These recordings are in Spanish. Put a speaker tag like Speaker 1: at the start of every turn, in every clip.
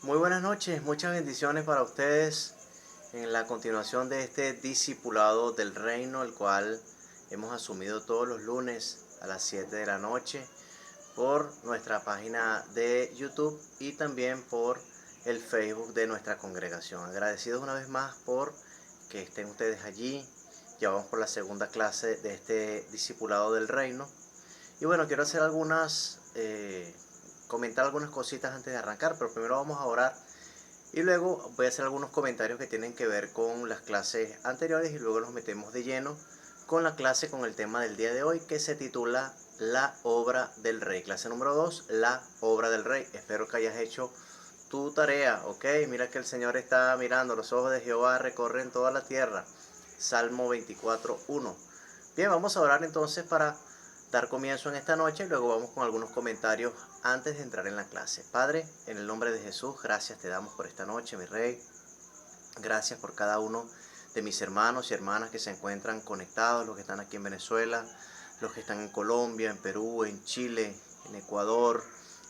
Speaker 1: Muy buenas noches, muchas bendiciones para ustedes en la continuación de este discipulado del reino, el cual hemos asumido todos los lunes a las 7 de la noche por nuestra página de YouTube y también por el Facebook de nuestra congregación. Agradecidos una vez más por que estén ustedes allí. Ya vamos por la segunda clase de este discipulado del reino. Y bueno, quiero hacer comentar algunas cositas antes de arrancar, pero primero vamos a orar y luego voy a hacer algunos comentarios que tienen que ver con las clases anteriores y luego nos metemos de lleno con la clase, con el tema del día de hoy, que se titula La obra del rey. Clase número 2, La obra del rey. Espero que hayas hecho tu tarea, ¿ok? Mira que el Señor está mirando, los ojos de Jehová recorren toda la tierra. Salmo 24:1. Bien, vamos a orar entonces para dar comienzo en esta noche y luego vamos con algunos comentarios antes de entrar en la clase. Padre, en el nombre de Jesús, gracias te damos por esta noche, mi Rey. Gracias por cada uno de mis hermanos y hermanas que se encuentran conectados, los que están aquí en Venezuela, los que están en Colombia, en Perú, en Chile, en Ecuador,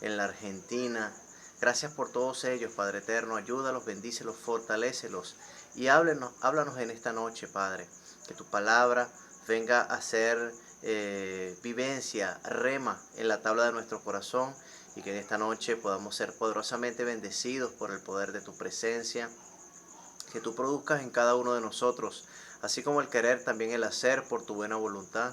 Speaker 1: en la Argentina. Gracias por todos ellos, Padre eterno. Ayúdalos, bendícelos, fortalécelos y háblanos en esta noche, Padre. Que tu palabra venga a ser vivencia, rema en la tabla de nuestro corazón y que en esta noche podamos ser poderosamente bendecidos por el poder de tu presencia que tú produzcas en cada uno de nosotros, así como el querer, también el hacer por tu buena voluntad,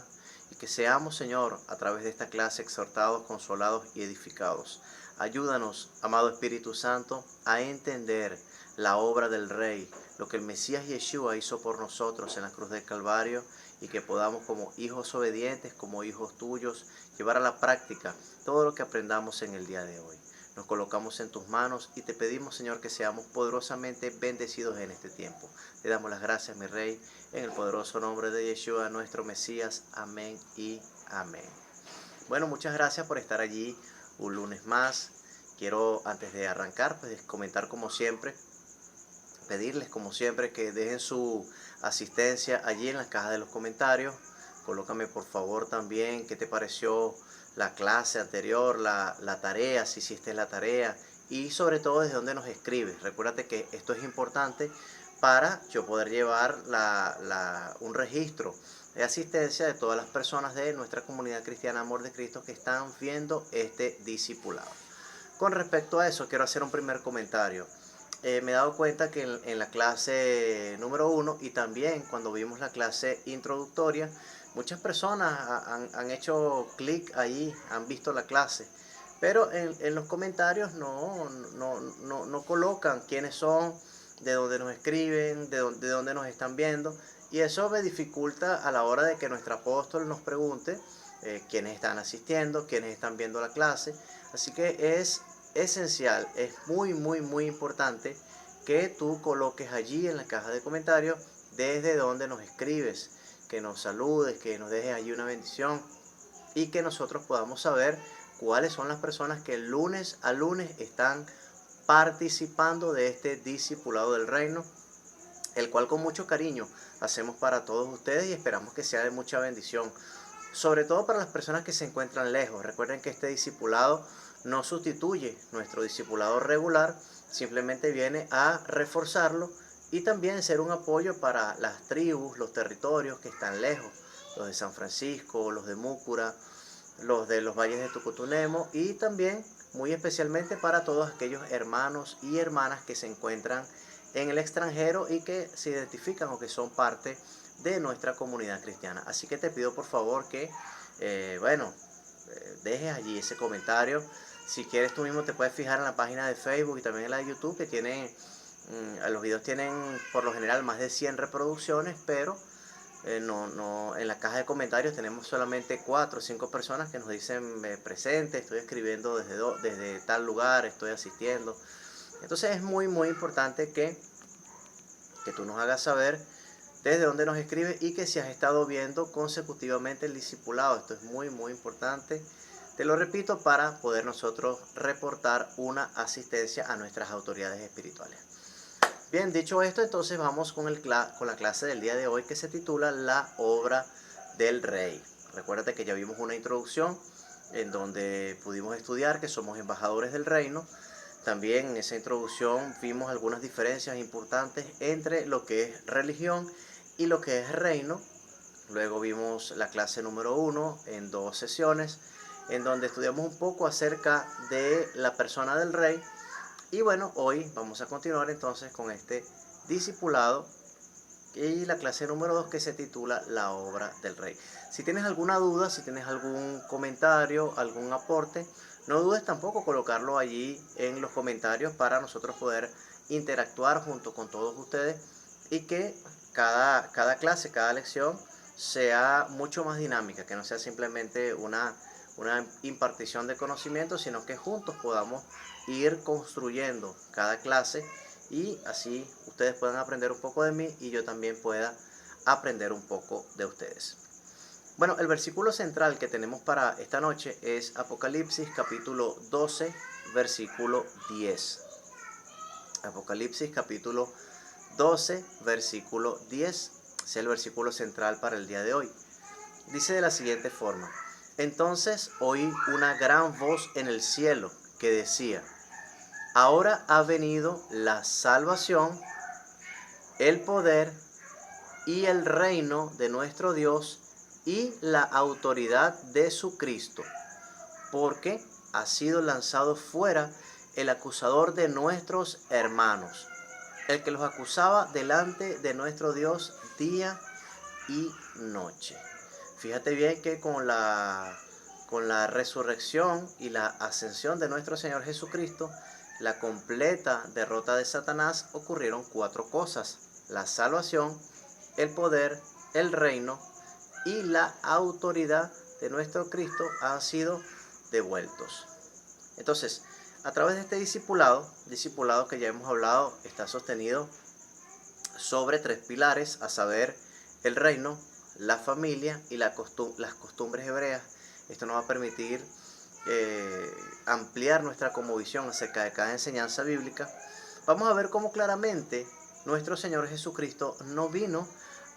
Speaker 1: y que seamos, Señor, a través de esta clase exhortados, consolados y edificados. Ayúdanos, amado Espíritu Santo, a entender la obra del Rey, lo que el Mesías Yeshua hizo por nosotros en la cruz del Calvario, y que podamos como hijos obedientes, como hijos tuyos, llevar a la práctica todo lo que aprendamos en el día de hoy. Nos colocamos en tus manos y te pedimos, Señor, que seamos poderosamente bendecidos en este tiempo. Te damos las gracias, mi Rey, en el poderoso nombre de Yeshua, nuestro Mesías. Amén y amén. Bueno, muchas gracias por estar allí un lunes más. Quiero, antes de arrancar, pues comentar como siempre, pedirles como siempre que dejen su asistencia allí en la caja de los comentarios. Colócame por favor también qué te pareció la clase anterior, la tarea, si hiciste la tarea y sobre todo desde dónde nos escribes. Recuérdate que esto es importante para yo poder llevar un registro de asistencia de todas las personas de nuestra comunidad cristiana Amor de Cristo que están viendo este discipulado. Con respecto a eso, quiero hacer un primer comentario. Me he dado cuenta que en la clase número 1 y también cuando vimos la clase introductoria, muchas personas han hecho clic ahí, han visto la clase, pero en los comentarios no colocan quiénes son, de dónde nos escriben, de dónde nos están viendo, y eso me dificulta a la hora de que nuestro apóstol nos pregunte quiénes están asistiendo, quiénes están viendo la clase. Así que es esencial, es muy importante que tú coloques allí en la caja de comentarios desde donde nos escribes, que nos saludes, que nos dejes allí una bendición y que nosotros podamos saber cuáles son las personas que lunes a lunes están participando de este discipulado del reino, el cual con mucho cariño hacemos para todos ustedes y esperamos que sea de mucha bendición, sobre todo para las personas que se encuentran lejos. Recuerden que este discipulado no sustituye nuestro discipulado regular, simplemente viene a reforzarlo y también ser un apoyo para las tribus, los territorios que están lejos, los de San Francisco, los de Múcura, los de los valles de Tucutunemo y también muy especialmente para todos aquellos hermanos y hermanas que se encuentran en el extranjero y que se identifican o que son parte de nuestra comunidad cristiana. Así que te pido por favor que, dejes allí ese comentario. Si quieres tú mismo te puedes fijar en la página de Facebook y también en la de YouTube que tiene, los videos tienen por lo general más de 100 reproducciones, pero en la caja de comentarios tenemos solamente 4 o 5 personas que nos dicen presente, estoy escribiendo desde tal lugar, estoy asistiendo. Entonces es muy importante que tú nos hagas saber desde dónde nos escribes y que si has estado viendo consecutivamente el discipulado. Esto es muy importante. Te lo repito para poder nosotros reportar una asistencia a nuestras autoridades espirituales. Bien, dicho esto, entonces vamos con la clase del día de hoy que se titula La obra del rey. Recuérdate que ya vimos una introducción en donde pudimos estudiar que somos embajadores del reino. también en esa introducción vimos algunas diferencias importantes entre lo que es religión y lo que es reino. Luego vimos la clase número 1 en 2 sesiones, en donde estudiamos un poco acerca de la persona del rey. Y bueno, hoy vamos a continuar entonces con este discipulado y la clase número 2 que se titula La obra del rey. Si tienes alguna duda, si tienes algún comentario, algún aporte, no dudes tampoco colocarlo allí en los comentarios para nosotros poder interactuar junto con todos ustedes y que cada clase, cada lección sea mucho más dinámica, que no sea simplemente una impartición de conocimiento, sino que juntos podamos ir construyendo cada clase y así ustedes puedan aprender un poco de mí y yo también pueda aprender un poco de ustedes. Bueno, el versículo central que tenemos para esta noche es Apocalipsis capítulo 12, versículo 10. Apocalipsis capítulo 12, versículo 10, es el versículo central para el día de hoy. Dice de la siguiente forma: entonces oí una gran voz en el cielo que decía: ahora ha venido la salvación, el poder y el reino de nuestro Dios y la autoridad de su Cristo, porque ha sido lanzado fuera el acusador de nuestros hermanos, el que los acusaba delante de nuestro Dios día y noche. Fíjate bien que con la resurrección y la ascensión de nuestro Señor Jesucristo, la completa derrota de Satanás, ocurrieron 4 cosas: la salvación, el poder, el reino y la autoridad de nuestro Cristo han sido devueltos. Entonces, a través de este discipulado que ya hemos hablado, está sostenido sobre 3 pilares, a saber, el reino, la familia y las costumbres hebreas. Esto nos va a permitir ampliar nuestra cosmovisión acerca de cada enseñanza bíblica. Vamos a ver cómo claramente nuestro Señor Jesucristo no vino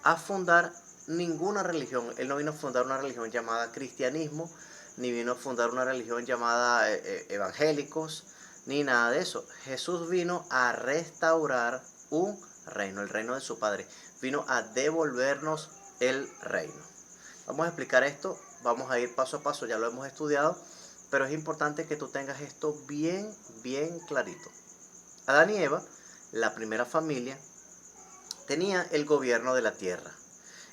Speaker 1: a fundar ninguna religión. Él no vino a fundar una religión llamada cristianismo, ni vino a fundar una religión llamada evangélicos, ni nada de eso. Jesús vino a restaurar un reino, el reino de su Padre. Vino a devolvernos el reino. Vamos a explicar esto, vamos a ir paso a paso, ya lo hemos estudiado, pero es importante que tú tengas esto bien clarito. Adán y Eva, la primera familia, tenía el gobierno de la tierra.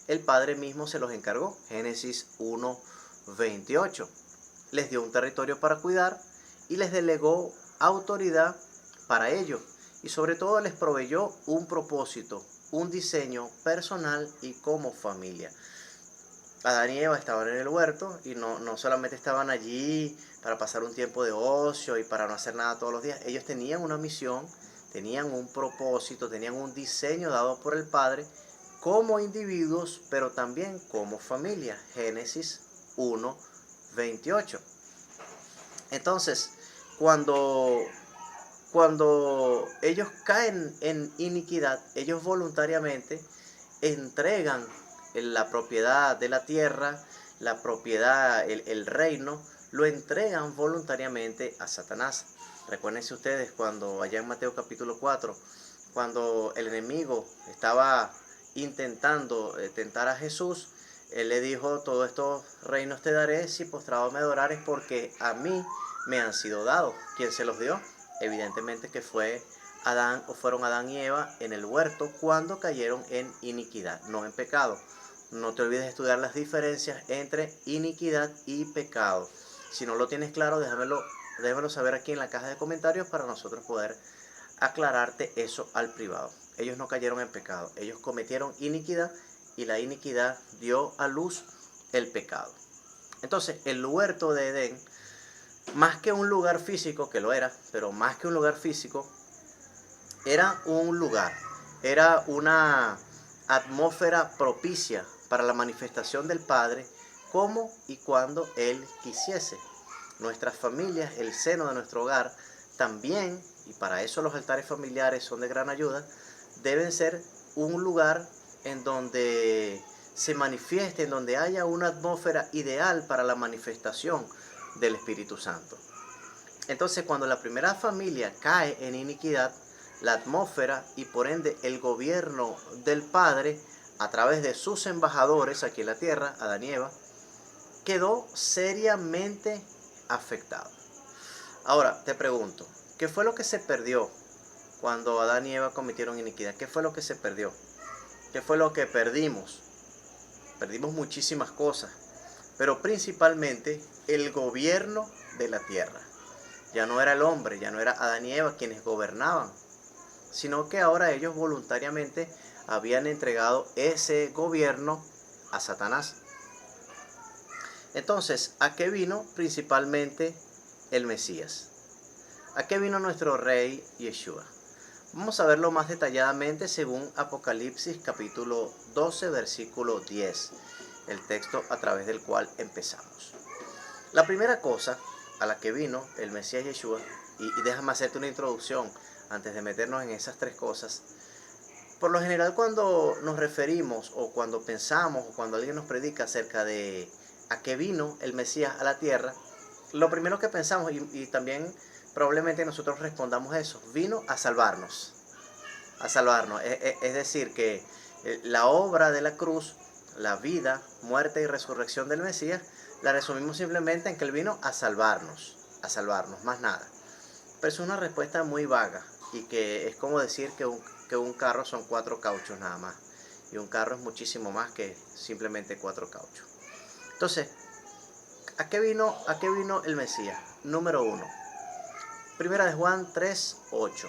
Speaker 1: El Padre mismo se los encargó, Génesis 1:28. Les dio un territorio para cuidar y les delegó autoridad para ello. Y sobre todo les proveyó un propósito, un diseño personal y como familia. Adán y Eva estaban en el huerto y no solamente estaban allí para pasar un tiempo de ocio y para no hacer nada todos los días. Ellos tenían una misión, tenían un propósito, tenían un diseño dado por el Padre como individuos, pero también como familia. Génesis 1:28. Entonces, cuando ellos caen en iniquidad, ellos voluntariamente entregan la propiedad de la tierra, la propiedad, el reino, lo entregan voluntariamente a Satanás. Recuérdense ustedes cuando allá en Mateo capítulo 4, cuando el enemigo estaba intentando tentar a Jesús, él le dijo: todos estos reinos te daré si postrado me adorares, porque a mí me han sido dados. ¿Quién se los dio? Evidentemente que fue Adán, o fueron Adán y Eva en el huerto cuando cayeron en iniquidad, no en pecado. No te olvides de estudiar las diferencias entre iniquidad y pecado. Si no lo tienes claro, déjamelo saber aquí en la caja de comentarios para nosotros poder aclararte eso al privado. Ellos no cayeron en pecado, ellos cometieron iniquidad y la iniquidad dio a luz el pecado. Entonces, el huerto de Edén, más que un lugar físico, que lo era, pero más que un lugar físico, era un lugar, era una atmósfera propicia para la manifestación del Padre como y cuando Él quisiese. Nuestras familias, el seno de nuestro hogar, también, y para eso los altares familiares son de gran ayuda, deben ser un lugar en donde se manifieste, en donde haya una atmósfera ideal para la manifestación del Espíritu Santo. Entonces, cuando la primera familia cae en iniquidad, la atmósfera y por ende el gobierno del Padre, a través de sus embajadores aquí en la tierra, Adán y Eva, quedó seriamente afectado. Ahora, te pregunto, ¿qué fue lo que se perdió cuando Adán y Eva cometieron iniquidad? ¿Qué fue lo que se perdió? ¿Qué fue lo que perdimos? Perdimos muchísimas cosas, pero principalmente el gobierno de la tierra. Ya no era el hombre, ya no era Adán y Eva quienes gobernaban, sino que ahora ellos voluntariamente habían entregado ese gobierno a Satanás. Entonces, ¿a qué vino principalmente el Mesías? ¿A qué vino nuestro rey Yeshua? Vamos a verlo más detalladamente según Apocalipsis capítulo 12, versículo 10, el texto a través del cual empezamos. La primera cosa a la que vino el Mesías Yeshua, y déjame hacerte una introducción antes de meternos en esas tres cosas. Por lo general, cuando nos referimos o cuando pensamos o cuando alguien nos predica acerca de a qué vino el Mesías a la tierra, lo primero que pensamos, y también probablemente nosotros respondamos eso, vino a salvarnos. A salvarnos. Es decir, que la obra de la cruz, la vida, muerte y resurrección del Mesías, la resumimos simplemente en que Él vino a salvarnos, más nada. Pero es una respuesta muy vaga y que es como decir que un carro son 4 cauchos nada más. Y un carro es muchísimo más que simplemente 4 cauchos. Entonces, ¿a qué vino el Mesías? Número 1. Primera de Juan 3:8.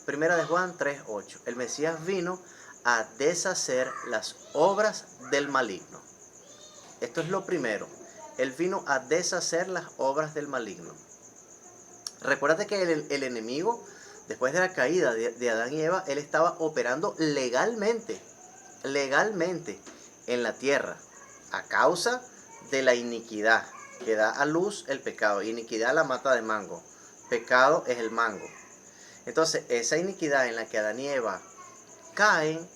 Speaker 1: Primera de Juan 3:8. El Mesías vino a deshacer las obras del maligno. Esto es lo primero. Él vino a deshacer las obras del maligno. Recuérdate que el enemigo, después de la caída de Adán y Eva, él estaba operando legalmente en la tierra, a causa de la iniquidad que da a luz el pecado. Iniquidad la mata de mango, pecado es el mango. Entonces, esa iniquidad en la que Adán y Eva caen,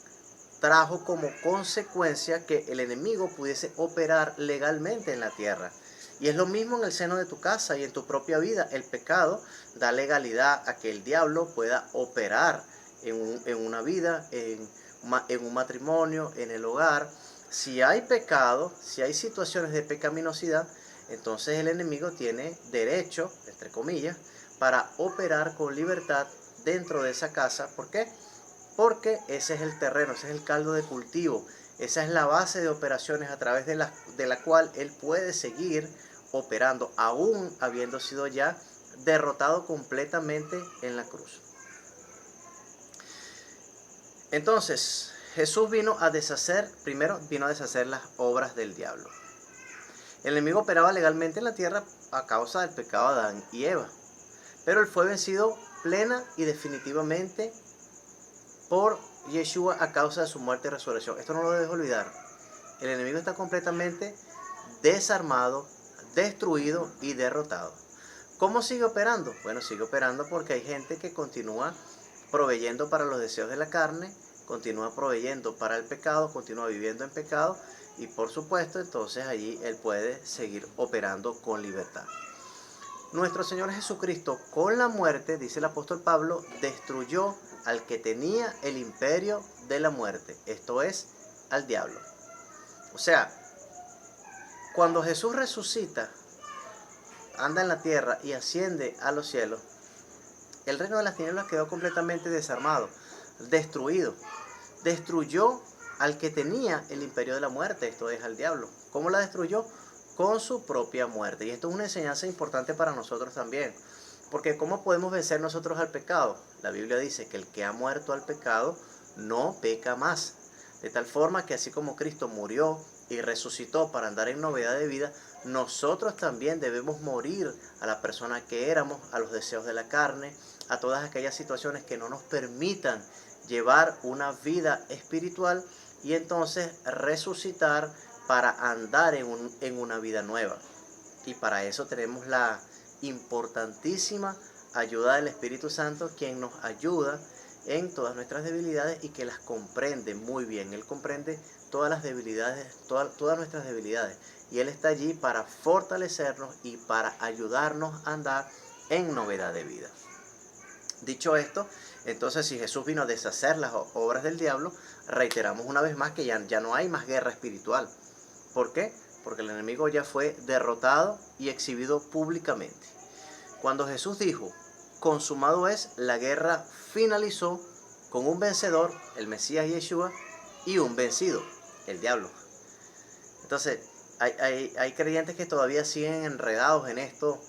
Speaker 1: trajo como consecuencia que el enemigo pudiese operar legalmente en la tierra. Y es lo mismo en el seno de tu casa y en tu propia vida. El pecado da legalidad a que el diablo pueda operar en una vida, en un matrimonio, en el hogar. Si hay pecado, si hay situaciones de pecaminosidad, entonces el enemigo tiene derecho, entre comillas, para operar con libertad dentro de esa casa. ¿Por qué? Porque ese es el terreno, ese es el caldo de cultivo, esa es la base de operaciones a través de la cual él puede seguir operando, aún habiendo sido ya derrotado completamente en la cruz. Entonces, Jesús vino a deshacer las obras del diablo. El enemigo operaba legalmente en la tierra a causa del pecado de Adán y Eva, pero él fue vencido plena y definitivamente por Yeshua a causa de su muerte y resurrección. Esto no lo debes olvidar. El enemigo está completamente desarmado, destruido y derrotado. ¿Cómo sigue operando? Bueno, sigue operando porque hay gente que continúa proveyendo para los deseos de la carne, continúa proveyendo para el pecado, continúa viviendo en pecado y por supuesto entonces allí él puede seguir operando con libertad. Nuestro Señor Jesucristo con la muerte, dice el apóstol Pablo, destruyó al que tenía el imperio de la muerte, esto es, al diablo. O sea, cuando Jesús resucita, anda en la tierra y asciende a los cielos, el reino de las tinieblas quedó completamente desarmado, destruido. Destruyó al que tenía el imperio de la muerte, esto es, al diablo. ¿Cómo la destruyó? Con su propia muerte. Y esto es una enseñanza importante para nosotros también. Porque ¿cómo podemos vencer nosotros al pecado? La Biblia dice que el que ha muerto al pecado no peca más. De tal forma que así como Cristo murió y resucitó para andar en novedad de vida, nosotros también debemos morir a la persona que éramos, a los deseos de la carne, a todas aquellas situaciones que no nos permitan llevar una vida espiritual y entonces resucitar para andar en una vida nueva. Y para eso tenemos la importantísima ayuda del Espíritu Santo, quien nos ayuda en todas nuestras debilidades y que las comprende muy bien. Él comprende todas las debilidades, todas nuestras debilidades. Y Él está allí para fortalecernos y para ayudarnos a andar en novedad de vida. Dicho esto, entonces si Jesús vino a deshacer las obras del diablo, reiteramos una vez más que ya no hay más guerra espiritual. ¿Por qué? Porque el enemigo ya fue derrotado y exhibido públicamente. Cuando Jesús dijo, consumado es, la guerra finalizó con un vencedor, el Mesías Yeshua, y un vencido, el diablo. Entonces, hay creyentes que todavía siguen enredados en esto,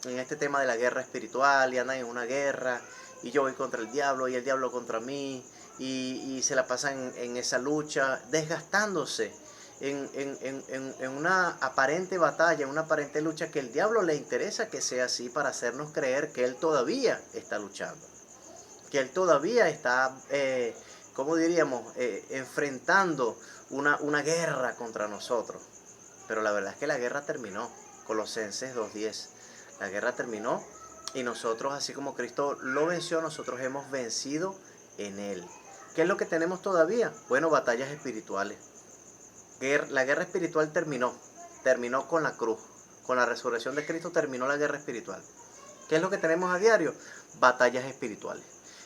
Speaker 1: en este tema de la guerra espiritual, y andan en una guerra, y yo voy contra el diablo, y el diablo contra mí, y se la pasan en esa lucha, desgastándose en una aparente batalla, en una aparente lucha que el diablo le interesa que sea así para hacernos creer que él todavía está luchando, que él todavía está, ¿cómo diríamos?, enfrentando una guerra contra nosotros. Pero la verdad es que la guerra terminó. Colosenses 2:10. La guerra terminó y nosotros, así como Cristo lo venció, nosotros hemos vencido en Él. ¿Qué es lo que tenemos todavía? Bueno, batallas espirituales. La guerra espiritual terminó con la cruz. Con la resurrección de Cristo terminó la guerra espiritual. ¿Qué es lo que tenemos a diario? Batallas espirituales.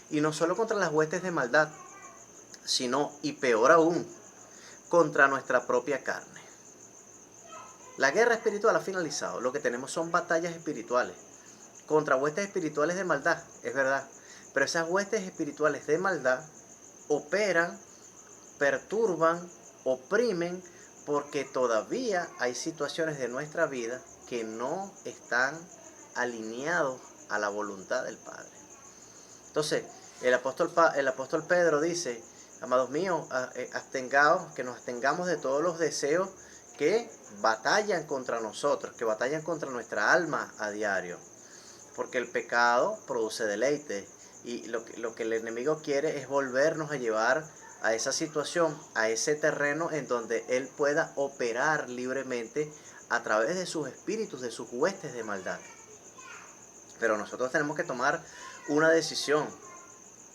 Speaker 1: Y no solo contra las huestes de maldad, sino, y peor aún, contra nuestra propia carne. La guerra espiritual ha finalizado. Lo que tenemos son batallas espirituales contra huestes espirituales de maldad, es verdad. Pero esas huestes espirituales de maldad operan, perturban, oprimen, porque todavía hay situaciones de nuestra vida que no están alineados a la voluntad del Padre. Entonces, el apóstol Pedro dice, amados míos, que nos abstengamos de todos los deseos que batallan contra nosotros, que batallan contra nuestra alma a diario. Porque el pecado produce deleite y lo que el enemigo quiere es volvernos a llevar a esa situación, a ese terreno en donde él pueda operar libremente a través de sus espíritus, de sus huestes de maldad. Pero nosotros tenemos que tomar una decisión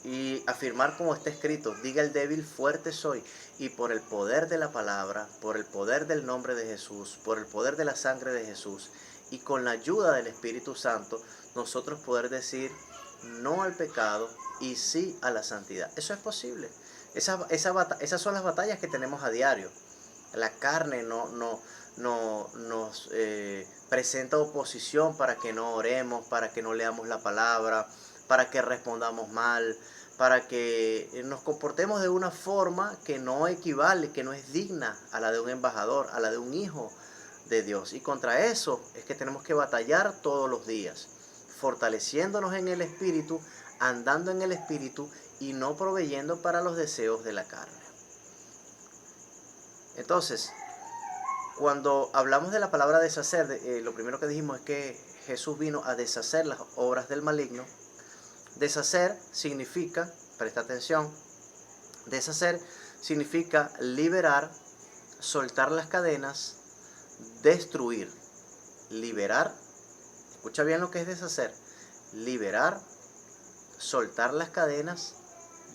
Speaker 1: y afirmar como está escrito, diga el débil, fuerte soy, y por el poder de la palabra, por el poder del nombre de Jesús, por el poder de la sangre de Jesús, y con la ayuda del Espíritu Santo, nosotros poder decir no al pecado y sí a la santidad. Eso es posible. Esas son las batallas que tenemos a diario. La carne nos presenta oposición para que no oremos, para que no leamos la palabra, para que respondamos mal, para que nos comportemos de una forma que no equivale, que no es digna a la de un embajador, a la de un hijo de Dios. Y contra eso es que tenemos que batallar todos los días, fortaleciéndonos en el Espíritu, andando en el Espíritu y no proveyendo para los deseos de la carne. Entonces, cuando hablamos de la palabra deshacer, lo primero que dijimos es que Jesús vino a deshacer las obras del maligno. Deshacer significa, presta atención, deshacer significa liberar, soltar las cadenas, destruir. Liberar, escucha bien lo que es deshacer, liberar, soltar las cadenas,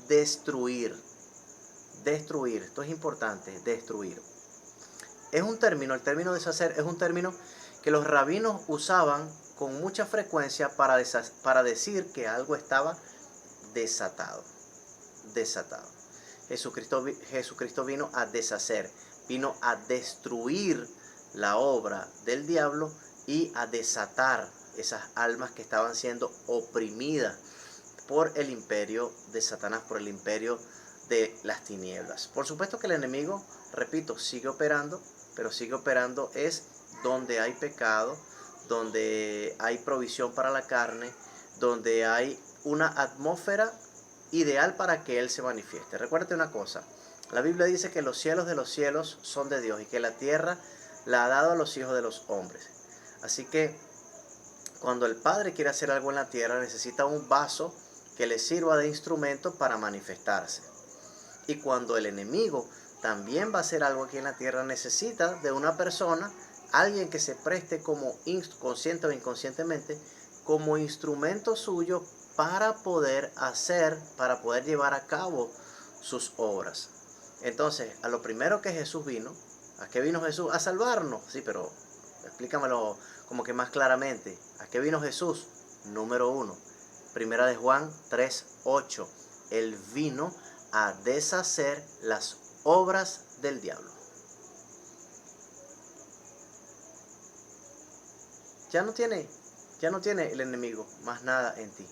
Speaker 1: destruir. Destruir, esto es importante, destruir. Es un término, el término deshacer es un término que los rabinos usaban con mucha frecuencia para decir que algo estaba desatado. Desatado. Jesucristo vino a deshacer, vino a destruir la obra del diablo y a desatar esas almas que estaban siendo oprimidas por el imperio de Satanás, por el imperio de las tinieblas. Por supuesto que el enemigo, repito, sigue operando, pero sigue operando es donde hay pecado, donde hay provisión para la carne, donde hay una atmósfera ideal para que Él se manifieste. Recuérdate una cosa, la Biblia dice que los cielos de los cielos son de Dios y que la tierra la ha dado a los hijos de los hombres. Así que cuando el Padre quiere hacer algo en la tierra, necesita un vaso que le sirva de instrumento para manifestarse. Y cuando el enemigo también va a hacer algo aquí en la tierra, necesita de una persona, alguien que se preste como consciente o inconscientemente, como instrumento suyo para poder llevar a cabo sus obras. Entonces, a lo primero que Jesús vino, ¿a qué vino Jesús? A salvarnos. Sí, pero explícamelo como que más claramente. ¿A qué vino Jesús? Número 1. Primera de Juan 3:8. Él vino a deshacer las obras del diablo. Ya no tiene el enemigo más nada en ti.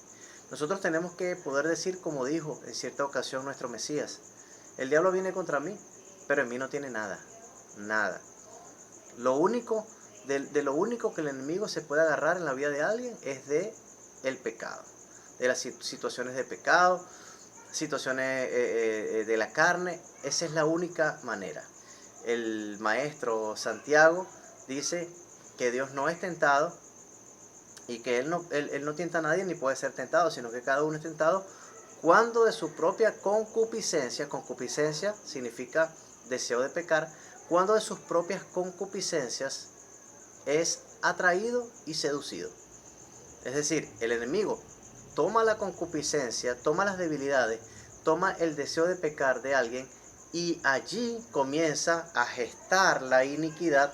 Speaker 1: Nosotros tenemos que poder decir, como dijo en cierta ocasión nuestro Mesías: el diablo viene contra mí, pero en mí no tiene nada, nada. Lo único, de lo único que el enemigo se puede agarrar en la vida de alguien es de el pecado, de las situaciones de pecado, situaciones de la carne. Esa es la única manera. El maestro Santiago dice que Dios no es tentado y que él no tienta a nadie ni puede ser tentado, sino que cada uno es tentado cuando de su propia concupiscencia significa deseo de pecar, cuando de sus propias concupiscencias es atraído y seducido. Es decir, el enemigo toma la concupiscencia, toma las debilidades, toma el deseo de pecar de alguien y allí comienza a gestar la iniquidad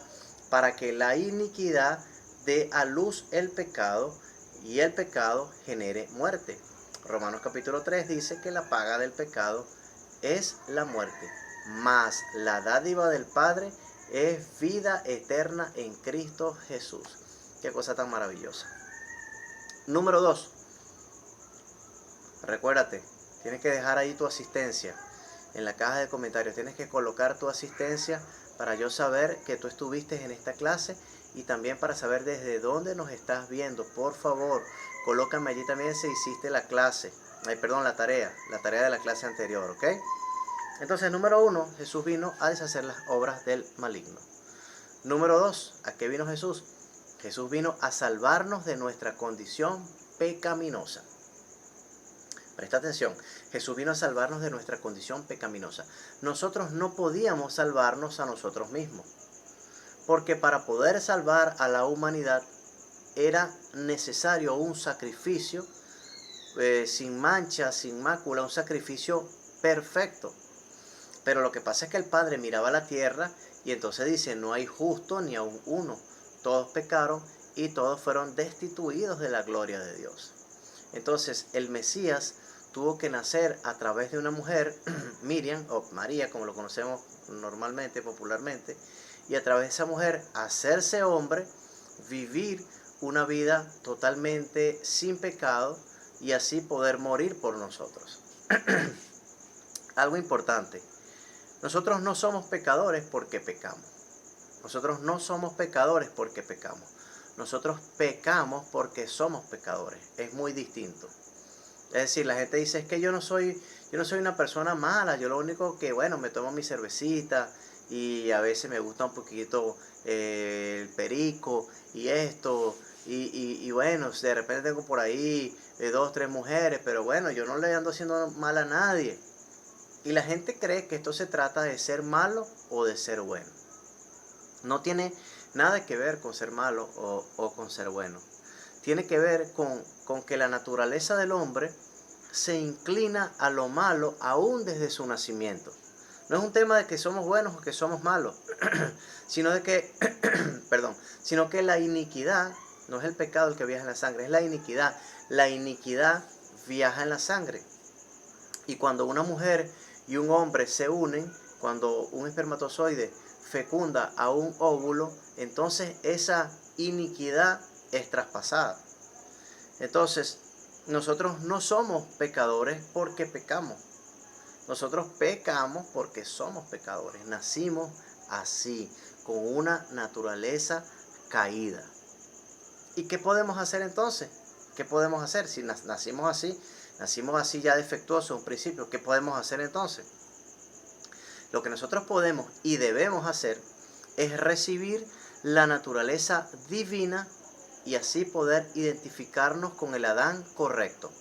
Speaker 1: para que la iniquidad dé a luz el pecado y el pecado genere muerte. Romanos capítulo 3 dice que la paga del pecado es la muerte, mas la dádiva del Padre es vida eterna en Cristo Jesús. Qué cosa tan maravillosa. Número 2. Recuérdate, tienes que dejar ahí tu asistencia. En la caja de comentarios tienes que colocar tu asistencia para yo saber que tú estuviste en esta clase y también para saber desde dónde nos estás viendo. Por favor, colócame allí también si hiciste la clase, la tarea de la clase anterior, ¿ok? Entonces, número 1, Jesús vino a deshacer las obras del maligno. Número 2, ¿a qué vino Jesús? Jesús vino a salvarnos de nuestra condición pecaminosa. Presta atención, Jesús vino a salvarnos de nuestra condición pecaminosa. Nosotros no podíamos salvarnos a nosotros mismos, porque para poder salvar a la humanidad era necesario un sacrificio sin mancha, sin mácula, un sacrificio perfecto. Pero lo que pasa es que el Padre miraba la tierra y entonces dice: no hay justo ni aun uno, todos pecaron y todos fueron destituidos de la gloria de Dios. Entonces el Mesías tuvo que nacer a través de una mujer, Miriam o María como lo conocemos normalmente, popularmente, y a través de esa mujer hacerse hombre, vivir una vida totalmente sin pecado y así poder morir por nosotros. Algo importante, nosotros no somos pecadores porque pecamos. Nosotros no somos pecadores porque pecamos. Nosotros pecamos porque somos pecadores. Es muy distinto. Es decir, la gente dice: es que yo no soy una persona mala. Yo lo único que, bueno, me tomo mi cervecita y a veces me gusta un poquito el perico y esto. Y bueno, de repente tengo por ahí 2, 3 mujeres, pero bueno, yo no le ando haciendo mal a nadie. Y la gente cree que esto se trata de ser malo o de ser bueno. No tiene nada que ver con ser malo o con ser bueno. Tiene que ver con que la naturaleza del hombre se inclina a lo malo aún desde su nacimiento. No es un tema de que somos buenos o que somos malos, sino de que, sino que la iniquidad, no es el pecado el que viaja en la sangre, es la iniquidad. La iniquidad viaja en la sangre. Y cuando una mujer y un hombre se unen, cuando un espermatozoide fecunda a un óvulo, entonces esa iniquidad es traspasada. Entonces, nosotros no somos pecadores porque pecamos. Nosotros pecamos porque somos pecadores. Nacimos así, con una naturaleza caída. ¿Y qué podemos hacer entonces? ¿Qué podemos hacer si nacimos así ya defectuosos en un principio? ¿Qué podemos hacer entonces? Lo que nosotros podemos y debemos hacer es recibir la naturaleza divina y así poder identificarnos con el Adán correcto.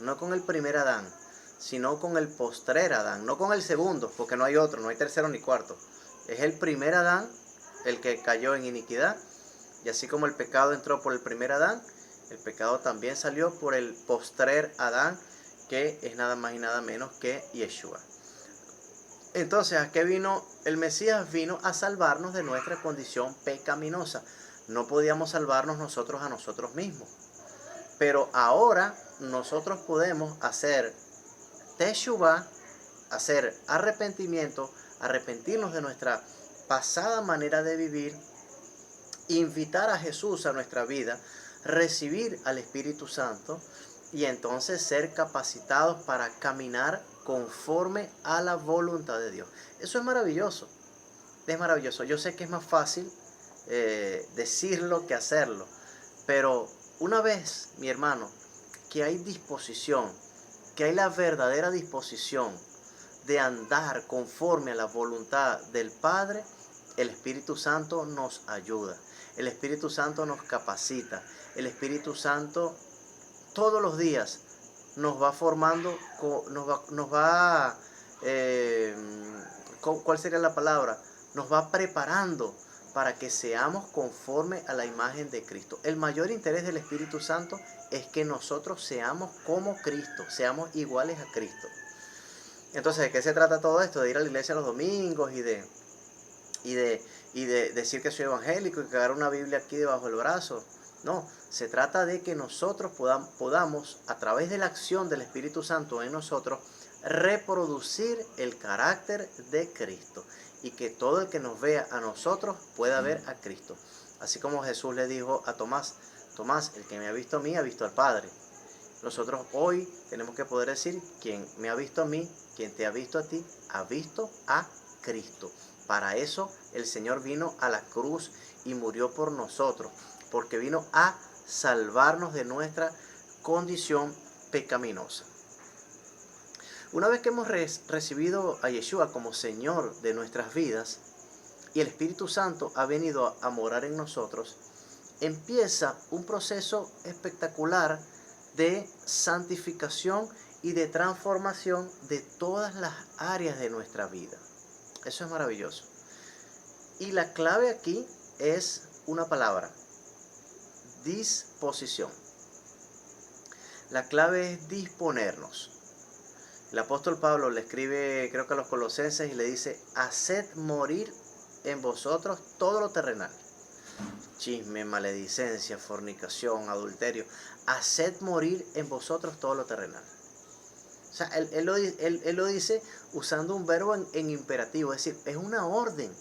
Speaker 1: No con el primer Adán, sino con el postrer Adán. No con el segundo, porque no hay otro, no hay tercero ni cuarto. Es el primer Adán el que cayó en iniquidad. Y así como el pecado entró por el primer Adán, el pecado también salió por el postrer Adán, que es nada más y nada menos que Yeshua. Entonces, ¿a qué vino? El Mesías vino a salvarnos de nuestra condición pecaminosa. No podíamos salvarnos nosotros a nosotros mismos. Pero ahora nosotros podemos hacer teshuvah, hacer arrepentimiento, arrepentirnos de nuestra pasada manera de vivir, invitar a Jesús a nuestra vida, recibir al Espíritu Santo y entonces ser capacitados para caminar conforme a la voluntad de Dios. Eso es maravilloso, es maravilloso. Yo sé que es más fácil decirlo que hacerlo, pero una vez, mi hermano, que hay disposición, que hay la verdadera disposición de andar conforme a la voluntad del Padre, el Espíritu Santo nos ayuda. El Espíritu Santo nos capacita. El Espíritu Santo todos los días nos va formando, ¿cuál sería la palabra? Nos va preparando para que seamos conforme a la imagen de Cristo. El mayor interés del Espíritu Santo es que nosotros seamos como Cristo, seamos iguales a Cristo. Entonces, ¿de qué se trata todo esto? De ir a la iglesia los domingos y de decir que soy evangélico y cargar una Biblia aquí debajo del brazo. No, se trata de que nosotros podamos, a través de la acción del Espíritu Santo en nosotros, reproducir el carácter de Cristo y que todo el que nos vea a nosotros pueda ver a Cristo. Así como Jesús le dijo a Tomás, Tomás, el que me ha visto a mí ha visto al Padre. Nosotros hoy tenemos que poder decir, quien me ha visto a mí, quien te ha visto a ti, ha visto a Cristo. Para eso el Señor vino a la cruz y murió por nosotros, porque vino a salvarnos de nuestra condición pecaminosa. Una vez que hemos recibido a Yeshua como Señor de nuestras vidas y el Espíritu Santo ha venido a morar en nosotros, empieza un proceso espectacular de santificación y de transformación de todas las áreas de nuestra vida. Eso es maravilloso. Y la clave aquí es una palabra: disposición. La clave es disponernos. El apóstol Pablo le escribe, creo que a los Colosenses, y le dice: haced morir en vosotros todo lo terrenal. Chisme, maledicencia, fornicación, adulterio. Haced morir en vosotros todo lo terrenal. O sea, él lo dice usando un verbo en imperativo, es decir, es una orden.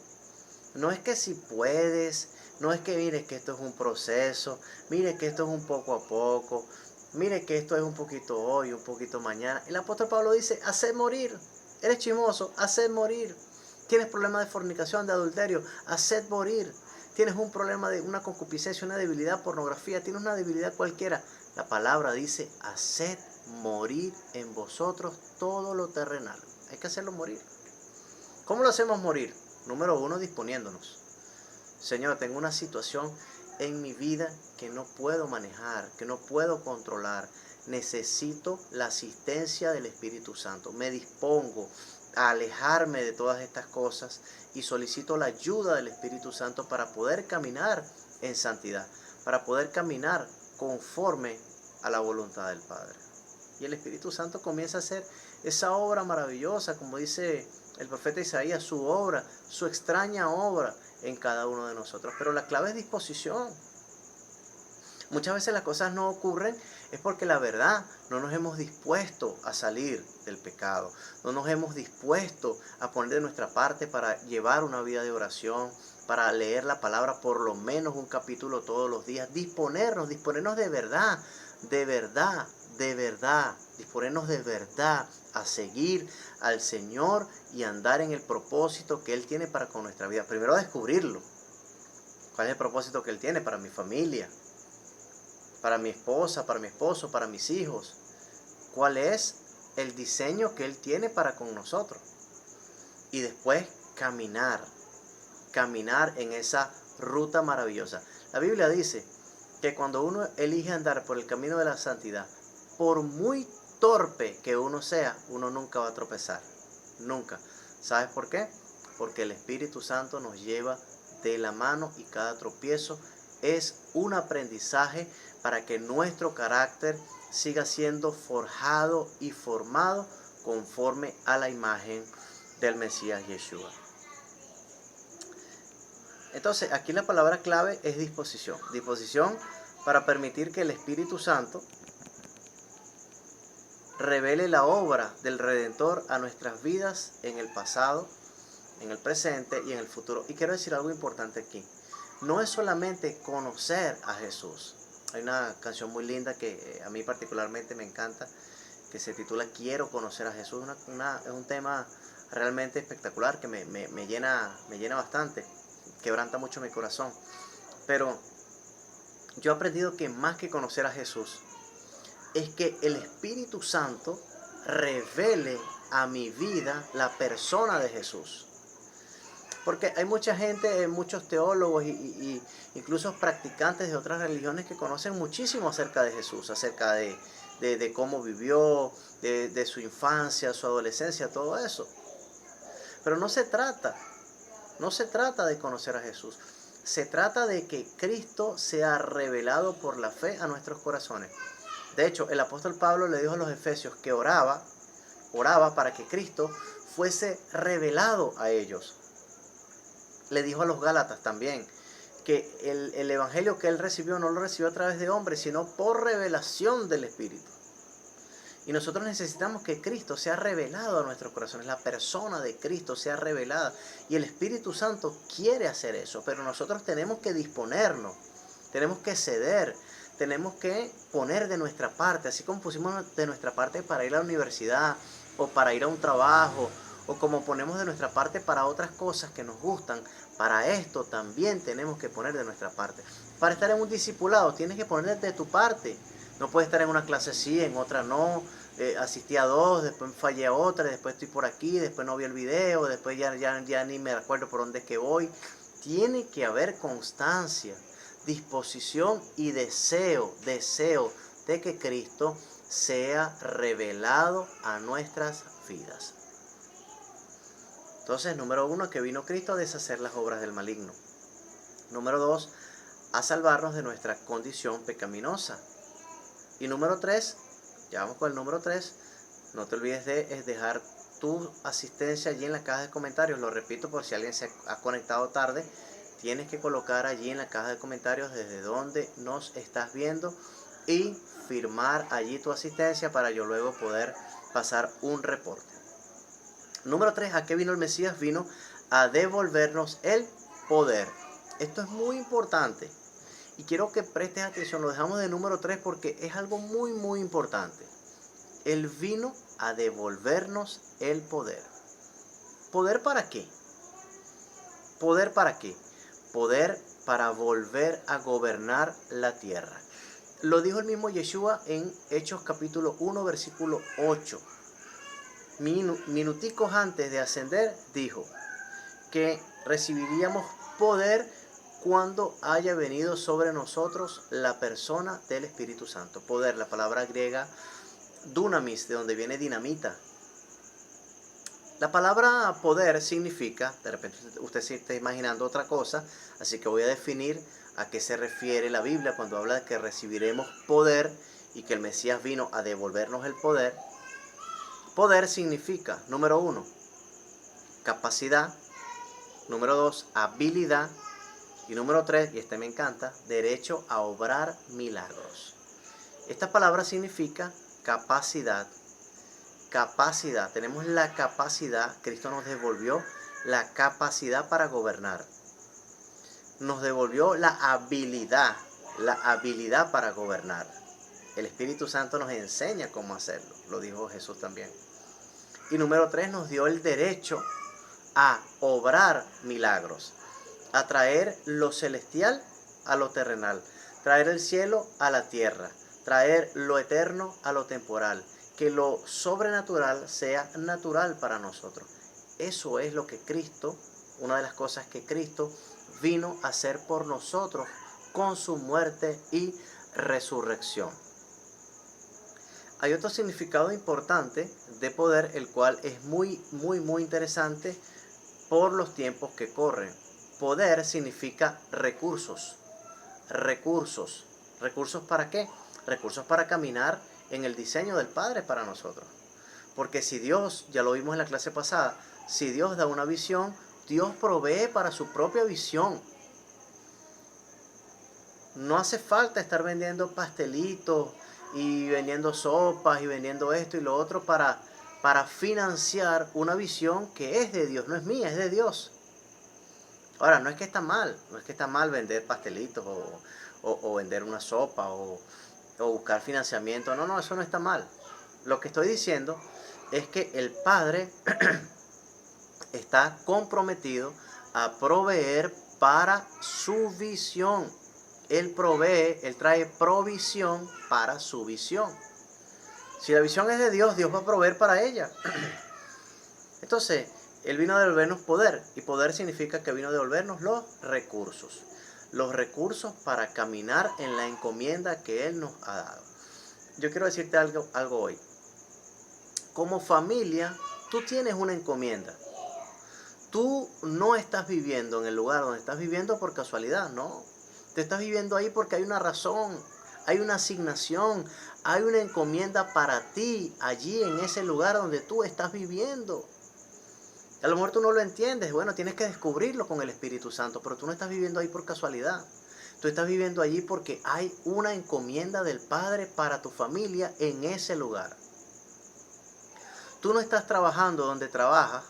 Speaker 1: No es que si puedes, no es que mire que esto es un proceso, mire que esto es un poco a poco, mire que esto es un poquito hoy, un poquito mañana. El apóstol Pablo dice: haced morir. Eres chismoso, haced morir. Tienes problemas de fornicación, de adulterio, haced morir. Tienes un problema de una concupiscencia, una debilidad, pornografía, tienes una debilidad cualquiera. La palabra dice: haced morir en vosotros todo lo terrenal. Hay que hacerlo morir. ¿Cómo lo hacemos morir? Número 1, disponiéndonos. Señor, tengo una situación en mi vida que no puedo manejar, que no puedo controlar. Necesito la asistencia del Espíritu Santo. Me dispongo a alejarme de todas estas cosas y solicito la ayuda del Espíritu Santo para poder caminar en santidad, para poder caminar conforme a la voluntad del Padre. Y el Espíritu Santo comienza a hacer esa obra maravillosa, como dice el profeta Isaías, su obra, su extraña obra en cada uno de nosotros. Pero la clave es disposición. Muchas veces las cosas no ocurren es porque la verdad no nos hemos dispuesto a salir del pecado, no nos hemos dispuesto a poner de nuestra parte para llevar una vida de oración, para leer la palabra por lo menos un capítulo todos los días, disponernos de verdad, disponernos de verdad a seguir al Señor y andar en el propósito que Él tiene para con nuestra vida. Primero a descubrirlo. ¿Cuál es el propósito que Él tiene para mi familia? Para mi esposa, para mi esposo, para mis hijos. ¿Cuál es el diseño que Él tiene para con nosotros? Y después caminar en esa ruta maravillosa. La Biblia dice que cuando uno elige andar por el camino de la santidad, por muy torpe que uno sea, uno nunca va a tropezar. Nunca. ¿Sabes por qué? Porque el Espíritu Santo nos lleva de la mano y cada tropiezo es un aprendizaje para que nuestro carácter siga siendo forjado y formado conforme a la imagen del Mesías Yeshua. Entonces, aquí la palabra clave es disposición. Disposición para permitir que el Espíritu Santo revele la obra del Redentor a nuestras vidas en el pasado, en el presente y en el futuro. Y quiero decir algo importante aquí. No es solamente conocer a Jesús. Hay una canción muy linda que a mí particularmente me encanta, que se titula Quiero conocer a Jesús. Es un tema realmente espectacular que me llena bastante, quebranta mucho mi corazón. Pero yo he aprendido que más que conocer a Jesús, es que el Espíritu Santo revele a mi vida la persona de Jesús. Porque hay mucha gente, muchos teólogos y incluso practicantes de otras religiones que conocen muchísimo acerca de Jesús, acerca de cómo vivió, de su infancia, su adolescencia, todo eso. Pero no se trata de conocer a Jesús. Se trata de que Cristo sea revelado por la fe a nuestros corazones. De hecho, el apóstol Pablo le dijo a los efesios que oraba para que Cristo fuese revelado a ellos. Le dijo a los gálatas también que el evangelio que él recibió no lo recibió a través de hombres, sino por revelación del Espíritu. Y nosotros necesitamos que Cristo sea revelado a nuestros corazones, la persona de Cristo sea revelada. Y el Espíritu Santo quiere hacer eso, pero nosotros tenemos que disponernos, tenemos que ceder, tenemos que poner de nuestra parte, así como pusimos de nuestra parte para ir a la universidad o para ir a un trabajo, o como ponemos de nuestra parte para otras cosas que nos gustan. Para esto también tenemos que poner de nuestra parte. Para estar en un discipulado tienes que poner de tu parte. No puedes estar en una clase sí, en otra no. Asistí a dos, después fallé a otra, después estoy por aquí, después no vi el video, después ya ni me acuerdo por dónde es que voy. Tiene que haber constancia, disposición y deseo de que Cristo sea revelado a nuestras vidas. Entonces, número 1, que vino Cristo a deshacer las obras del maligno. Número 2, a salvarnos de nuestra condición pecaminosa. Y número 3, ya vamos con el número 3, no te olvides de dejar tu asistencia allí en la caja de comentarios. Lo repito por si alguien se ha conectado tarde, tienes que colocar allí en la caja de comentarios desde donde nos estás viendo y firmar allí tu asistencia para yo luego poder pasar un reporte. Número 3, ¿a qué vino el Mesías? Vino a devolvernos el poder. Esto es muy importante y quiero que prestes atención. Lo dejamos de número 3 porque es algo muy importante. Él vino a devolvernos el poder. ¿Poder para qué? ¿Poder para qué? Poder para volver a gobernar la tierra. Lo dijo el mismo Yeshua en Hechos capítulo 1, versículo 8. Minuticos antes de ascender, dijo que recibiríamos poder cuando haya venido sobre nosotros la persona del Espíritu Santo. Poder, la palabra griega dunamis, de donde viene dinamita. La palabra poder significa, de repente usted se está imaginando otra cosa, así que voy a definir a qué se refiere la Biblia cuando habla de que recibiremos poder y que el Mesías vino a devolvernos el poder. Poder significa, número 1, capacidad, número 2, habilidad, y número 3, y este me encanta, derecho a obrar milagros. Esta palabra significa capacidad. Capacidad, tenemos la capacidad, Cristo nos devolvió la capacidad para gobernar. Nos devolvió la habilidad para gobernar. El Espíritu Santo nos enseña cómo hacerlo, lo dijo Jesús también. Y número 3, nos dio el derecho a obrar milagros, a traer lo celestial a lo terrenal, traer el cielo a la tierra, traer lo eterno a lo temporal, que lo sobrenatural sea natural para nosotros. Eso es lo que Cristo, una de las cosas que Cristo vino a hacer por nosotros con su muerte y resurrección. Hay otro significado importante de poder, el cual es muy interesante por los tiempos que corren. Poder significa recursos. ¿Recursos para qué? Recursos para caminar en el diseño del Padre para nosotros. Porque si Dios, ya lo vimos en la clase pasada, si Dios da una visión, Dios provee para su propia visión. No hace falta estar vendiendo pastelitos y vendiendo sopas y vendiendo esto y lo otro para financiar una visión que es de Dios, no es mía, es de Dios. Ahora, no es que está mal, no es que está mal vender pastelitos o vender una sopa o buscar financiamiento, no, eso no está mal. Lo que estoy diciendo es que el Padre está comprometido a proveer para su visión. Él provee, Él trae provisión para su visión. Si la visión es de Dios, Dios va a proveer para ella. Entonces, Él vino a devolvernos poder, y poder significa que vino a devolvernos los recursos. Los recursos para caminar en la encomienda que Él nos ha dado. Yo quiero decirte algo hoy. Como familia, tú tienes una encomienda. Tú no estás viviendo en el lugar donde estás viviendo por casualidad, no. Te estás viviendo ahí porque hay una razón, hay una asignación, hay una encomienda para ti allí en ese lugar donde tú estás viviendo. A lo mejor tú no lo entiendes, bueno, tienes que descubrirlo con el Espíritu Santo, pero tú no estás viviendo ahí por casualidad. Tú estás viviendo allí porque hay una encomienda del Padre para tu familia en ese lugar. Tú no estás trabajando donde trabajas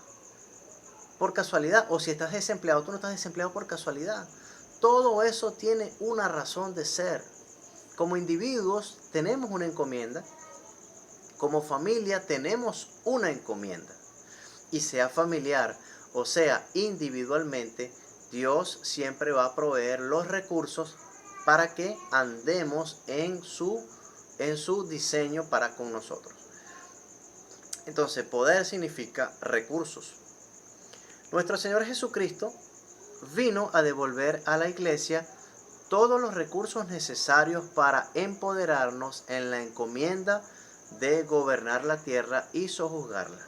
Speaker 1: por casualidad, o si estás desempleado, tú no estás desempleado por casualidad. Todo eso tiene una razón de ser. Como individuos tenemos una encomienda, como familia tenemos una encomienda. Y sea familiar o sea individualmente, Dios siempre va a proveer los recursos para que andemos en su diseño para con nosotros. Entonces, poder significa recursos. Nuestro Señor Jesucristo vino a devolver a la iglesia todos los recursos necesarios para empoderarnos en la encomienda de gobernar la tierra y sojuzgarla.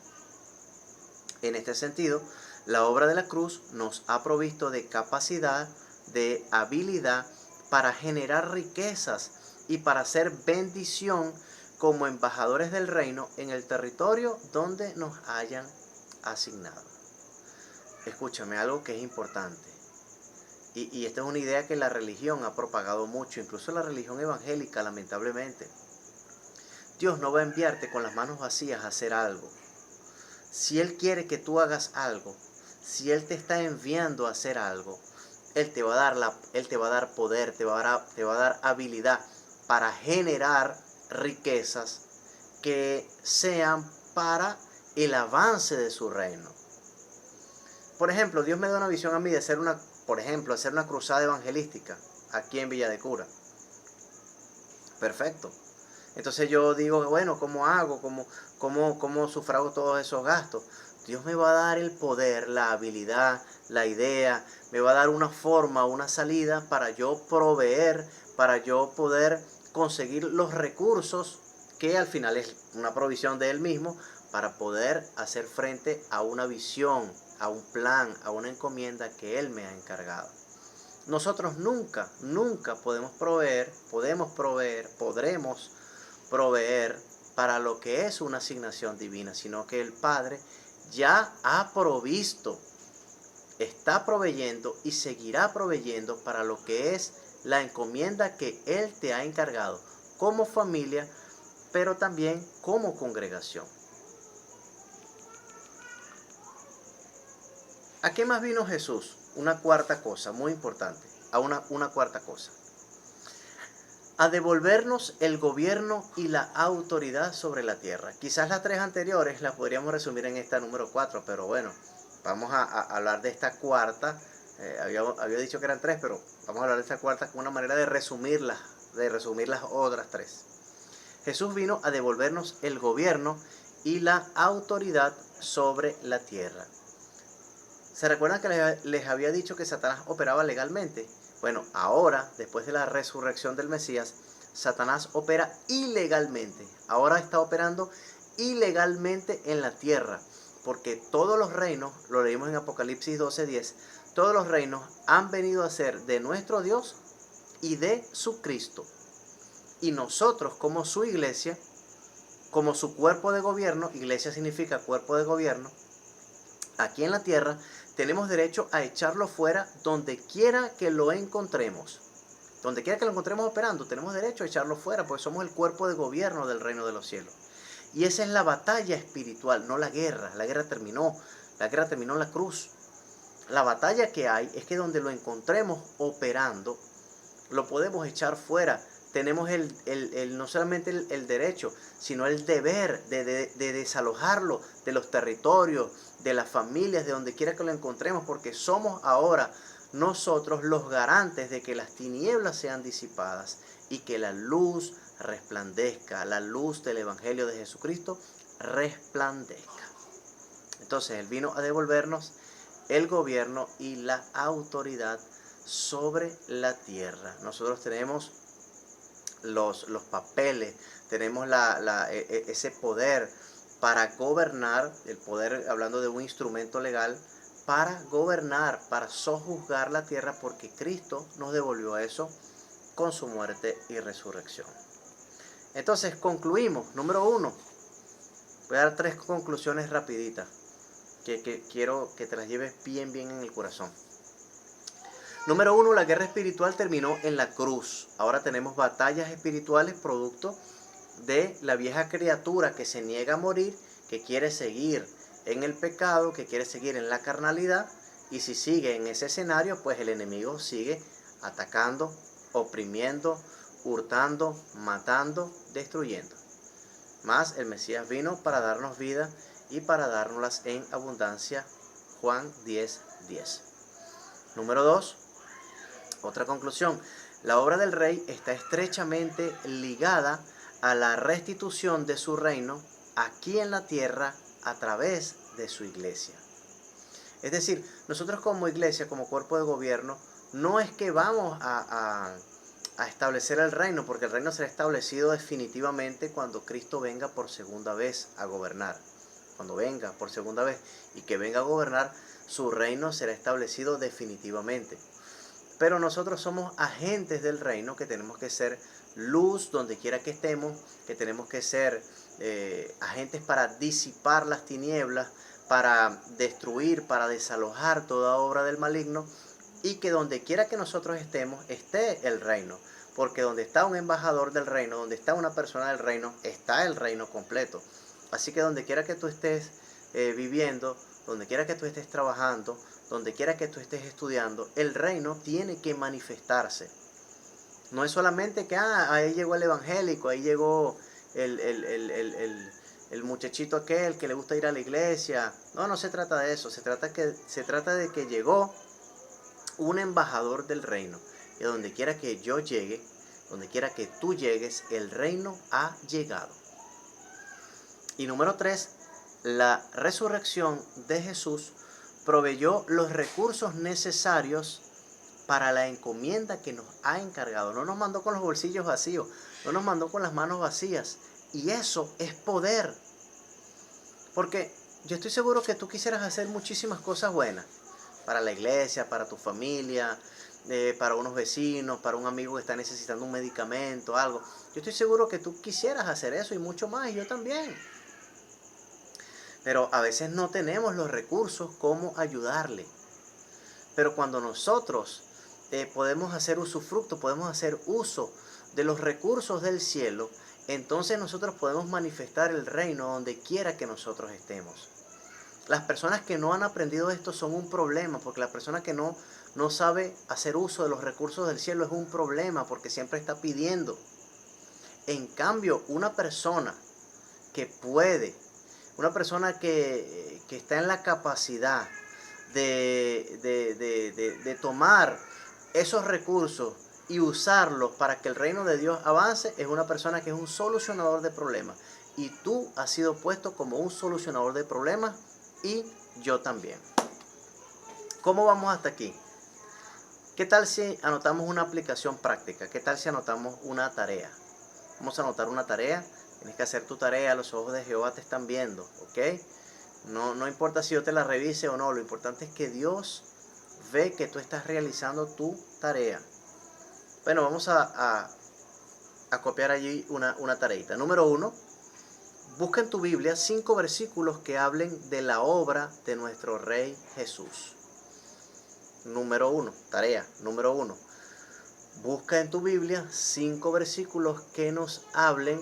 Speaker 1: En este sentido, la obra de la cruz nos ha provisto de capacidad, de habilidad para generar riquezas y para hacer bendición como embajadores del reino en el territorio donde nos hayan asignado. Escúchame, algo que es importante. Y esta es una idea que la religión ha propagado mucho, incluso la religión evangélica, lamentablemente. Dios no va a enviarte con las manos vacías a hacer algo. Si Él quiere que tú hagas algo, si Él te está enviando a hacer algo, Él te va a dar poder, te va a dar habilidad para generar riquezas que sean para el avance de su reino. Por ejemplo, Dios me da una visión a mí de hacer una cruzada evangelística aquí en Villa de Cura. Perfecto. Entonces yo digo, bueno, ¿cómo hago? ¿Cómo sufrago todos esos gastos? Dios me va a dar el poder, la habilidad, la idea, me va a dar una forma, una salida para yo proveer, para yo poder conseguir los recursos que al final es una provisión de Él mismo para poder hacer frente a una visión, a un plan, a una encomienda que Él me ha encargado. Nosotros nunca podremos proveer para lo que es una asignación divina, sino que el Padre ya ha provisto, está proveyendo y seguirá proveyendo para lo que es la encomienda que Él te ha encargado como familia, pero también como congregación. ¿A qué más vino Jesús? Una cuarta cosa, muy importante, una cuarta cosa. A devolvernos el gobierno y la autoridad sobre la tierra. Quizás las tres anteriores las podríamos resumir en esta número 4, pero bueno, vamos a hablar de esta cuarta. Había dicho que eran 3, pero vamos a hablar de esta cuarta como una manera de resumir las otras 3. Jesús vino a devolvernos el gobierno y la autoridad sobre la tierra. ¿Se recuerdan que les había dicho que Satanás operaba legalmente? Bueno, ahora, después de la resurrección del Mesías, Satanás opera ilegalmente. Ahora está operando ilegalmente en la tierra, porque todos los reinos, lo leímos en Apocalipsis 12:10, todos los reinos han venido a ser de nuestro Dios y de su Cristo. Y nosotros, como su iglesia, como su cuerpo de gobierno, iglesia significa cuerpo de gobierno, aquí en la tierra, tenemos derecho a echarlo fuera donde quiera que lo encontremos. Donde quiera que lo encontremos operando, tenemos derecho a echarlo fuera, porque somos el cuerpo de gobierno del reino de los cielos. Y esa es la batalla espiritual, no la guerra. La guerra terminó en la cruz. La batalla que hay es que donde lo encontremos operando, lo podemos echar fuera. Tenemos no solamente el derecho, sino el deber de desalojarlo de los territorios, de las familias, de donde quiera que lo encontremos, porque somos ahora nosotros los garantes de que las tinieblas sean disipadas y que la luz resplandezca, la luz del Evangelio de Jesucristo resplandezca. Entonces Él vino a devolvernos el gobierno y la autoridad sobre la tierra. Nosotros tenemos los papeles, tenemos ese poder para gobernar, el poder, hablando de un instrumento legal, para gobernar, para sojuzgar la tierra, porque Cristo nos devolvió eso con su muerte y resurrección. Entonces concluimos. Número 1, voy a dar 3 conclusiones rapiditas que quiero que te las lleves bien en el corazón. Número 1, la guerra espiritual terminó en la cruz. Ahora tenemos batallas espirituales producto de la vieja criatura que se niega a morir, que quiere seguir en el pecado, que quiere seguir en la carnalidad, y si sigue en ese escenario, pues el enemigo sigue atacando, oprimiendo, hurtando, matando, destruyendo. Mas el Mesías vino para darnos vida y para dárnoslas en abundancia. Juan 10:10. Número 2, otra conclusión. La obra del Rey está estrechamente ligada a la restitución de su reino aquí en la tierra a través de su iglesia. Es decir, nosotros como iglesia, como cuerpo de gobierno, no es que vamos a establecer el reino, porque el reino será establecido definitivamente cuando Cristo venga por segunda vez a gobernar. Cuando venga por segunda vez y que venga a gobernar, su reino será establecido definitivamente. Pero nosotros somos agentes del reino, que tenemos que ser luz donde quiera que estemos, que tenemos que ser agentes para disipar las tinieblas, para destruir, para desalojar toda obra del maligno, y que donde quiera que nosotros estemos, esté el reino. Porque donde está un embajador del reino, donde está una persona del reino, está el reino completo. Así que donde quiera que tú estés viviendo, donde quiera que tú estés trabajando, donde quiera que tú estés estudiando, el reino tiene que manifestarse. No es solamente que ahí llegó el evangélico, ahí llegó el muchachito aquel que le gusta ir a la iglesia. No se trata de eso. Se trata de que llegó un embajador del reino. Y donde quiera que yo llegue, donde quiera que tú llegues, el reino ha llegado. Y número 3, la resurrección de Jesús proveyó los recursos necesarios para la encomienda que nos ha encargado. No nos mandó con los bolsillos vacíos, no nos mandó con las manos vacías. Y eso es poder. Porque yo estoy seguro que tú quisieras hacer muchísimas cosas buenas para la iglesia, para tu familia, para unos vecinos, para un amigo que está necesitando un medicamento, algo. Yo estoy seguro que tú quisieras hacer eso y mucho más, y yo también. Pero a veces no tenemos los recursos como ayudarle. Pero cuando nosotros podemos hacer usufructo, podemos hacer uso de los recursos del cielo, entonces nosotros podemos manifestar el reino donde quiera que nosotros estemos. Las personas que no han aprendido esto son un problema, porque la persona que no sabe hacer uso de los recursos del cielo es un problema, porque siempre está pidiendo. En cambio, una persona que puede, una persona que está en la capacidad de tomar esos recursos y usarlos para que el reino de Dios avance, es una persona que es un solucionador de problemas. Y tú has sido puesto como un solucionador de problemas, y yo también. ¿Cómo vamos hasta aquí? ¿Qué tal si anotamos una aplicación práctica? ¿Qué tal si anotamos una tarea? Vamos a anotar una tarea. Tienes que hacer tu tarea, los ojos de Jehová te están viendo, ¿ok? No importa si yo te la revise o no, lo importante es que Dios ve que tú estás realizando tu tarea. Bueno, vamos a copiar allí una tareita. Número 1, busca en tu Biblia 5 versículos que hablen de la obra de nuestro Rey Jesús. Número 1, tarea número 1. Busca en tu Biblia 5 versículos que nos hablen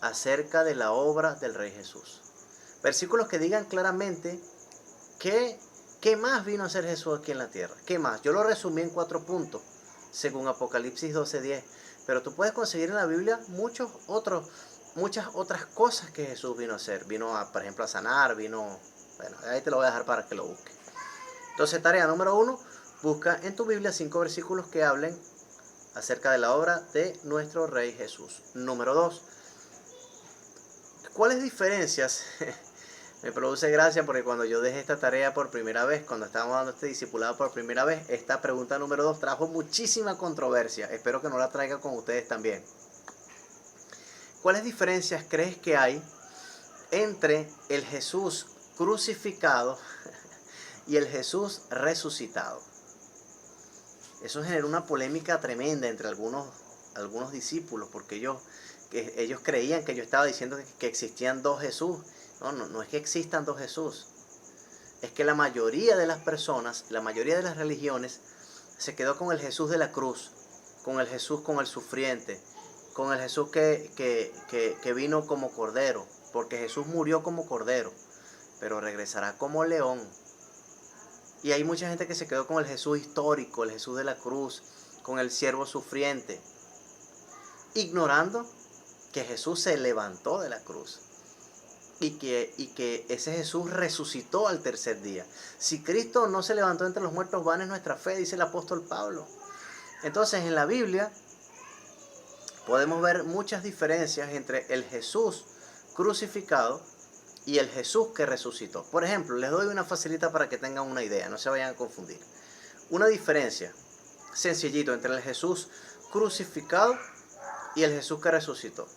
Speaker 1: acerca de la obra del Rey Jesús. Versículos que digan claramente qué más vino a hacer Jesús aquí en la tierra. ¿Qué más? Yo lo resumí en 4 puntos, según Apocalipsis 12:10. Pero tú puedes conseguir en la Biblia muchas otras cosas que Jesús vino a hacer. Por ejemplo, a sanar, bueno, ahí te lo voy a dejar para que lo busques. Entonces, tarea número 1, busca en tu Biblia 5 versículos que hablen acerca de la obra de nuestro Rey Jesús. Número 2, ¿cuáles diferencias? Me produce gracia porque cuando yo dejé esta tarea por primera vez, cuando estábamos dando este discipulado por primera vez, esta pregunta número 2 trajo muchísima controversia. Espero que no la traiga con ustedes también. ¿Cuáles diferencias crees que hay entre el Jesús crucificado y el Jesús resucitado? Eso generó una polémica tremenda entre algunos discípulos, porque ellos creían que yo estaba diciendo que existían dos Jesús. No es que existan dos Jesús. Es que la mayoría de las personas, la mayoría de las religiones, se quedó con el Jesús de la cruz, con el Jesús con el sufriente, con el Jesús que vino como cordero, porque Jesús murió como cordero, pero regresará como león. Y hay mucha gente que se quedó con el Jesús histórico, el Jesús de la cruz, con el siervo sufriente, ignorando que Jesús se levantó de la cruz y que ese Jesús resucitó al tercer día. Si Cristo no se levantó entre los muertos, vana es nuestra fe, dice el apóstol Pablo. Entonces, en la Biblia podemos ver muchas diferencias entre el Jesús crucificado y el Jesús que resucitó. Por ejemplo, les doy una facilita para que tengan una idea, no se vayan a confundir. Una diferencia, sencillito, entre el Jesús crucificado y el Jesús que resucitó.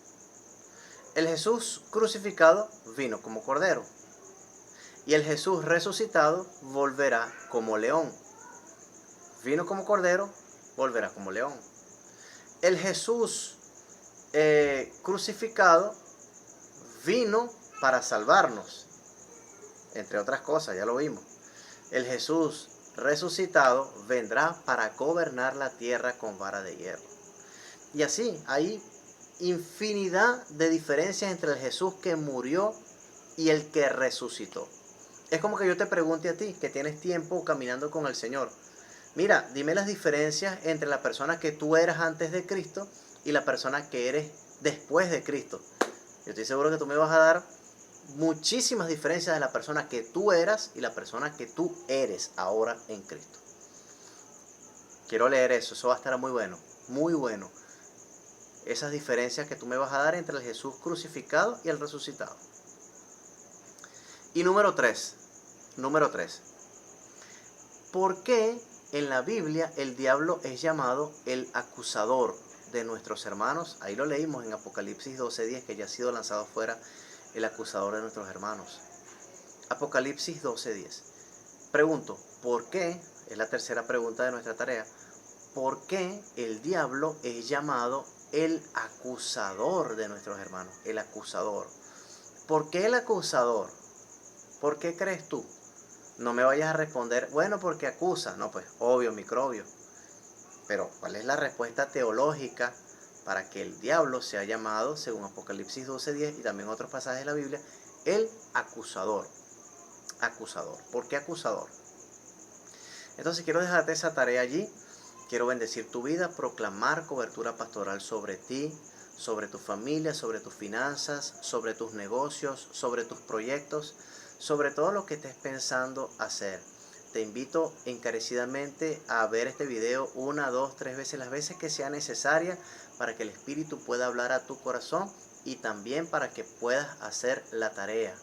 Speaker 1: El Jesús crucificado vino como cordero y el Jesús resucitado volverá como león. Vino como cordero, volverá como león. El Jesús crucificado vino para salvarnos, entre otras cosas, ya lo vimos. El Jesús resucitado vendrá para gobernar la tierra con vara de hierro. Y así, hay infinidad de diferencias entre el Jesús que murió y el que resucitó. Es como que yo te pregunte a ti, que tienes tiempo caminando con el Señor. Mira, dime las diferencias entre la persona que tú eras antes de Cristo y la persona que eres después de Cristo. Yo estoy seguro que tú me vas a dar muchísimas diferencias de la persona que tú eras y la persona que tú eres ahora en Cristo. Quiero leer eso va a estar muy bueno, muy bueno. Esas diferencias que tú me vas a dar entre el Jesús crucificado y el resucitado. Y número 3. ¿Por qué en la Biblia el diablo es llamado el acusador de nuestros hermanos? Ahí lo leímos en Apocalipsis 12:10, que ya ha sido lanzado fuera el acusador de nuestros hermanos. Apocalipsis 12:10. Pregunto, ¿por qué? Es la tercera pregunta de nuestra tarea. ¿Por qué el diablo es llamado el acusador de nuestros hermanos? El acusador. ¿Por qué el acusador? ¿Por qué crees tú? No me vayas a responder, bueno, porque acusa. No, pues, obvio, microbio. Pero, ¿cuál es la respuesta teológica para que el diablo sea llamado, según Apocalipsis 12:10 y también otros pasajes de la Biblia, el acusador? Acusador. ¿Por qué acusador? Entonces, quiero dejarte esa tarea allí. Quiero bendecir tu vida, proclamar cobertura pastoral sobre ti, sobre tu familia, sobre tus finanzas, sobre tus negocios, sobre tus proyectos, sobre todo lo que estés pensando hacer. Te invito encarecidamente a ver este video 1, 2, 3 veces, las veces que sea necesaria, para que el Espíritu pueda hablar a tu corazón y también para que puedas hacer la tarea.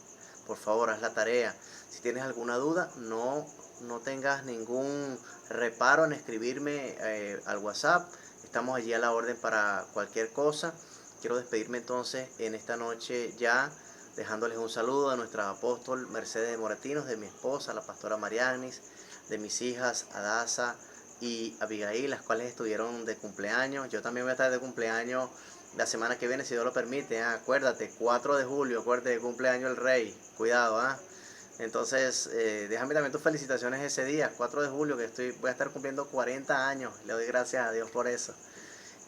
Speaker 1: Por favor, haz la tarea. Si tienes alguna duda, no tengas ningún reparo en escribirme al WhatsApp. Estamos allí a la orden para cualquier cosa. Quiero despedirme entonces en esta noche ya, dejándoles un saludo de nuestra apóstol Mercedes de Moratinos, de mi esposa, la pastora Marianis, de mis hijas Adasa y Abigail, las cuales estuvieron de cumpleaños. Yo también voy a estar de cumpleaños la semana que viene, si Dios lo permite. Acuérdate, 4 de julio, acuérdate, cumpleaños el Rey. Cuidado, Entonces, déjame también tus felicitaciones ese día, 4 de julio, que voy a estar cumpliendo 40 años. Le doy gracias a Dios por eso.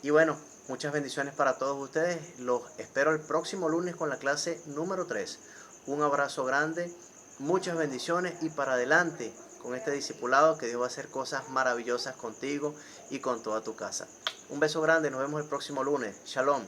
Speaker 1: Y bueno, muchas bendiciones para todos ustedes. Los espero el próximo lunes con la clase número 3. Un abrazo grande, muchas bendiciones y para adelante con este discipulado, que Dios va a hacer cosas maravillosas contigo y con toda tu casa. Un beso grande, nos vemos el próximo lunes. Shalom.